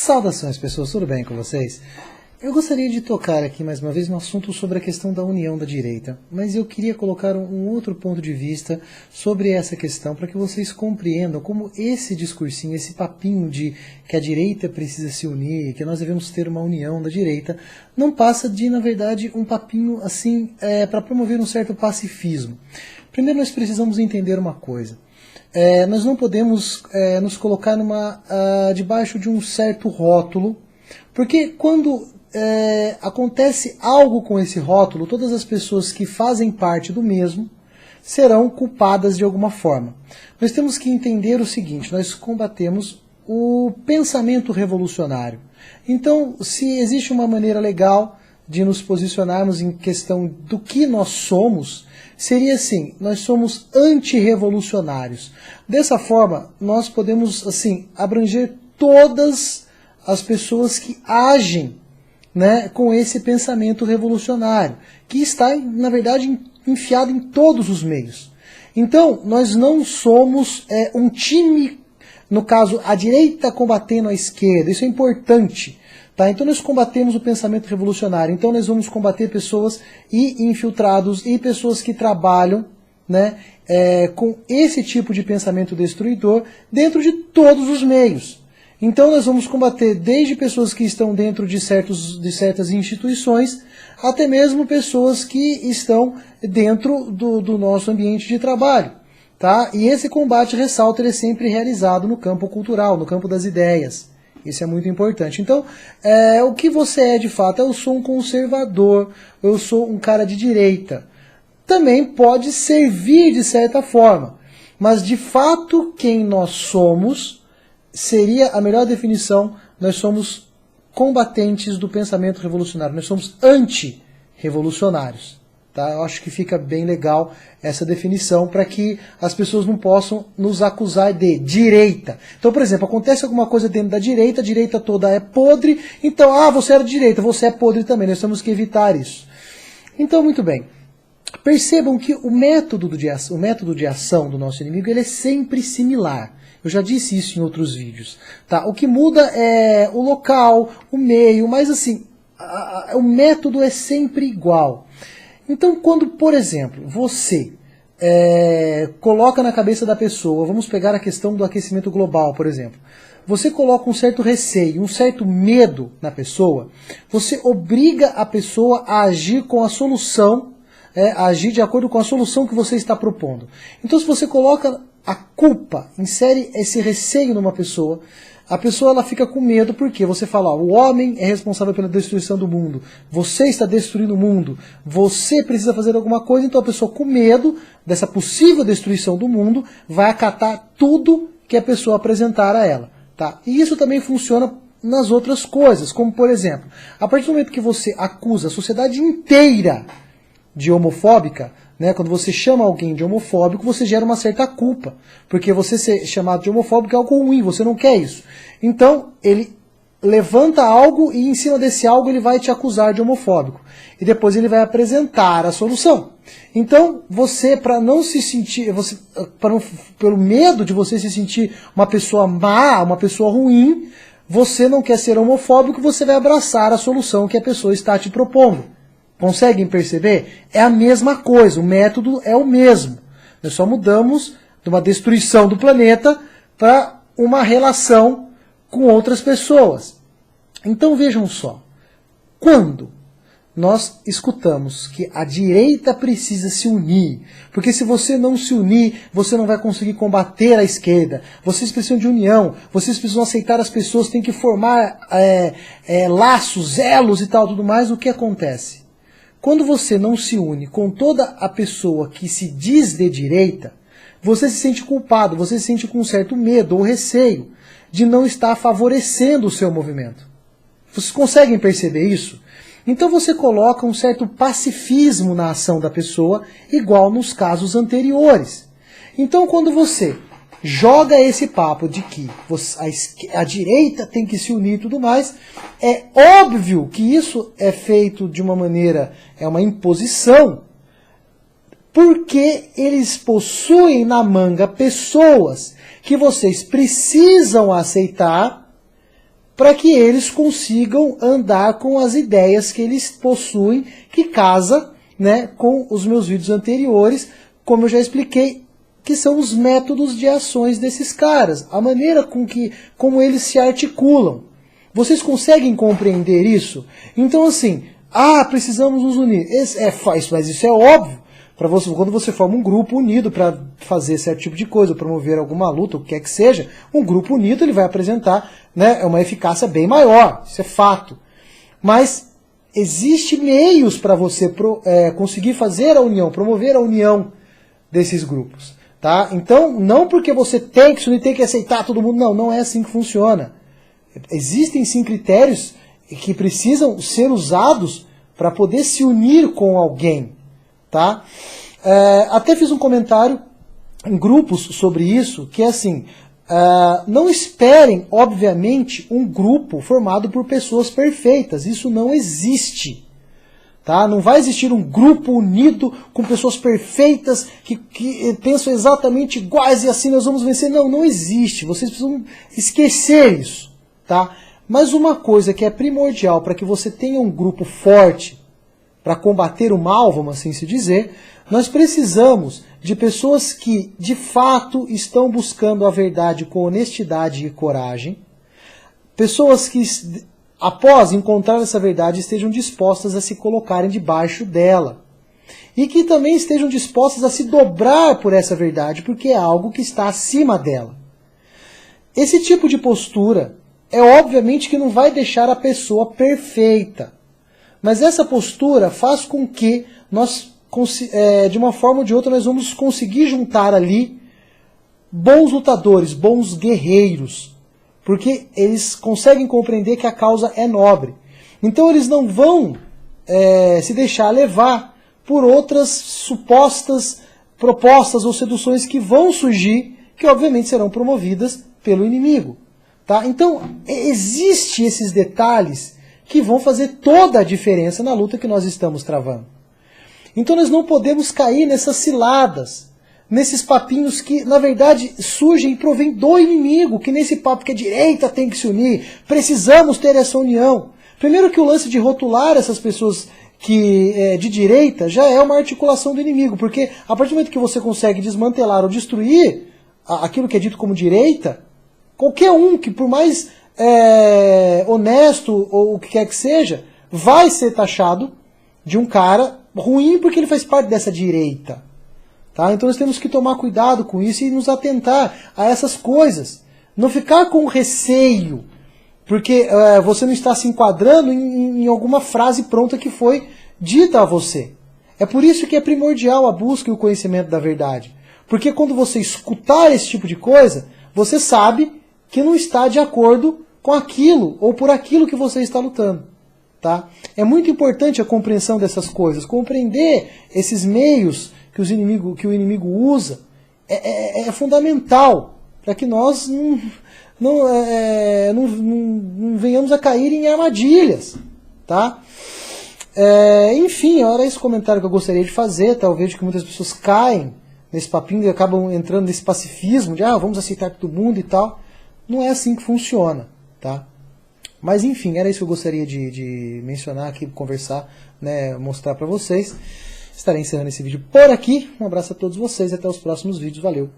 Saudações, pessoas, tudo bem com vocês? Eu gostaria de tocar aqui mais uma vez no assunto sobre a questão da união da direita, mas eu queria colocar um outro ponto de vista sobre essa questão para que vocês compreendam como esse discursinho, esse papinho de que a direita precisa se unir, que nós devemos ter uma união da direita, não passa de, na verdade, um papinho assim para promover um certo pacifismo. Primeiro nós precisamos entender uma coisa. Nós não podemos nos colocar debaixo de um certo rótulo, porque quando acontece algo com esse rótulo, todas as pessoas que fazem parte do mesmo serão culpadas de alguma forma. Nós temos que entender o seguinte: nós combatemos o pensamento revolucionário. Então, se existe uma maneira legal de nos posicionarmos em questão do que nós somos, seria assim: nós somos antirrevolucionários. Dessa forma, nós podemos assim abranger todas as pessoas que agem, né, com esse pensamento revolucionário, que está, na verdade, enfiado em todos os meios. Então, nós não somos um time, no caso, a direita combatendo a esquerda, isso é importante. Tá? Então nós combatemos o pensamento revolucionário, então nós vamos combater pessoas e infiltrados e pessoas que trabalham, né, com esse tipo de pensamento destruidor dentro de todos os meios. Então nós vamos combater desde pessoas que estão dentro de certas instituições, até mesmo pessoas que estão dentro do nosso ambiente de trabalho. Tá? E esse combate, ressalto, ele é sempre realizado no campo cultural, no campo das ideias. Isso é muito importante. Então, o que você é de fato? Eu sou um conservador, eu sou um cara de direita. Também pode servir de certa forma, mas de fato quem nós somos seria a melhor definição: nós somos combatentes do pensamento revolucionário, nós somos anti-revolucionários. Tá? Eu acho que fica bem legal essa definição para que as pessoas não possam nos acusar de direita. Então, por exemplo, acontece alguma coisa dentro da direita, a direita toda é podre, então, você era de direita, você é podre também, nós temos que evitar isso. Então, muito bem. Percebam que o método de ação do nosso inimigo ele é sempre similar. Eu já disse isso em outros vídeos. Tá? O que muda é o local, o meio, mas assim, o método é sempre igual. Então, quando, por exemplo, você coloca na cabeça da pessoa, vamos pegar a questão do aquecimento global, por exemplo, você coloca um certo receio, um certo medo na pessoa, você obriga a pessoa a agir com a solução, a agir de acordo com a solução que você está propondo. Então, se você coloca a culpa, insere esse receio numa pessoa, a pessoa ela fica com medo porque você fala: o homem é responsável pela destruição do mundo, você está destruindo o mundo, você precisa fazer alguma coisa. Então a pessoa, com medo dessa possível destruição do mundo, vai acatar tudo que a pessoa apresentar a ela. Tá? E isso também funciona nas outras coisas, como por exemplo, a partir do momento que você acusa a sociedade inteira de homofóbica, né, quando você chama alguém de homofóbico, você gera uma certa culpa, porque você ser chamado de homofóbico é algo ruim, você não quer isso. Então, ele levanta algo e em cima desse algo ele vai te acusar de homofóbico. E depois ele vai apresentar a solução. Então, você, para não se sentir, pelo medo de você se sentir uma pessoa má, uma pessoa ruim, você não quer ser homofóbico, você vai abraçar a solução que a pessoa está te propondo. Conseguem perceber? É a mesma coisa, o método é o mesmo. Nós só mudamos de uma destruição do planeta para uma relação com outras pessoas. Então vejam só, quando nós escutamos que a direita precisa se unir, porque se você não se unir, você não vai conseguir combater a esquerda, vocês precisam de união, vocês precisam aceitar as pessoas, tem que formar laços, elos e tal, tudo mais, o que acontece? Quando você não se une com toda a pessoa que se diz de direita, você se sente culpado, você se sente com um certo medo ou receio de não estar favorecendo o seu movimento. Vocês conseguem perceber isso? Então você coloca um certo pacifismo na ação da pessoa, igual nos casos anteriores. Então quando você joga esse papo de que a direita tem que se unir e tudo mais, é óbvio que isso é feito de uma maneira, é uma imposição, porque eles possuem na manga pessoas que vocês precisam aceitar para que eles consigam andar com as ideias que eles possuem, que casa, né, com os meus vídeos anteriores, como eu já expliquei, que são os métodos de ações desses caras, a maneira como eles se articulam. Vocês conseguem compreender isso? Então assim, precisamos nos unir. Mas isso é óbvio. Quando você forma um grupo unido para fazer certo tipo de coisa, promover alguma luta, o que quer que seja, um grupo unido ele vai apresentar, né, uma eficácia bem maior, isso é fato. Mas existem meios para você conseguir fazer a união, promover a união desses grupos. Tá? Então, não porque você tem que se unir, tem que aceitar todo mundo, não é assim que funciona. Existem sim critérios que precisam ser usados para poder se unir com alguém. Tá? Até fiz um comentário em grupos sobre isso, que é assim, não esperem, obviamente, um grupo formado por pessoas perfeitas, isso não existe. Tá? Não vai existir um grupo unido com pessoas perfeitas que pensam exatamente iguais e assim nós vamos vencer. Não existe, vocês precisam esquecer isso. Tá? Mas uma coisa que é primordial para que você tenha um grupo forte, para combater o mal, vamos assim se dizer, nós precisamos de pessoas que, de fato, estão buscando a verdade com honestidade e coragem, pessoas que, após encontrar essa verdade, estejam dispostas a se colocarem debaixo dela, e que também estejam dispostas a se dobrar por essa verdade, porque é algo que está acima dela. Esse tipo de postura é obviamente que não vai deixar a pessoa perfeita, mas essa postura faz com que nós, de uma forma ou de outra, nós vamos conseguir juntar ali bons lutadores, bons guerreiros, porque eles conseguem compreender que a causa é nobre. Então eles não vão se deixar levar por outras supostas propostas ou seduções que vão surgir, que obviamente serão promovidas pelo inimigo. Tá? Então existem esses detalhes que vão fazer toda a diferença na luta que nós estamos travando. Então nós não podemos cair nessas ciladas, nesses papinhos que, na verdade, surgem e provêm do inimigo, que nesse papo que a direita tem que se unir, precisamos ter essa união. Primeiro que o lance de rotular essas pessoas de direita já é uma articulação do inimigo, porque a partir do momento que você consegue desmantelar ou destruir aquilo que é dito como direita, qualquer um que por mais honesto ou o que quer que seja, vai ser taxado de um cara ruim porque ele faz parte dessa direita. Tá? Então nós temos que tomar cuidado com isso e nos atentar a essas coisas. Não ficar com receio, porque você não está se enquadrando em alguma frase pronta que foi dita a você. É por isso que é primordial a busca e o conhecimento da verdade. Porque quando você escutar esse tipo de coisa, você sabe que não está de acordo com aquilo ou por aquilo que você está lutando. Tá? É muito importante a compreensão dessas coisas, compreender esses meios que o inimigo usa é fundamental para que nós não venhamos a cair em armadilhas. Tá? Enfim, era esse comentário que eu gostaria de fazer. Talvez que muitas pessoas caem nesse papinho e acabam entrando nesse pacifismo de vamos aceitar todo mundo e tal. Não é assim que funciona. Tá? Mas enfim, era isso que eu gostaria de mencionar aqui, conversar, né, mostrar para vocês. Estarei encerrando esse vídeo por aqui. Um abraço a todos vocês e até os próximos vídeos. Valeu!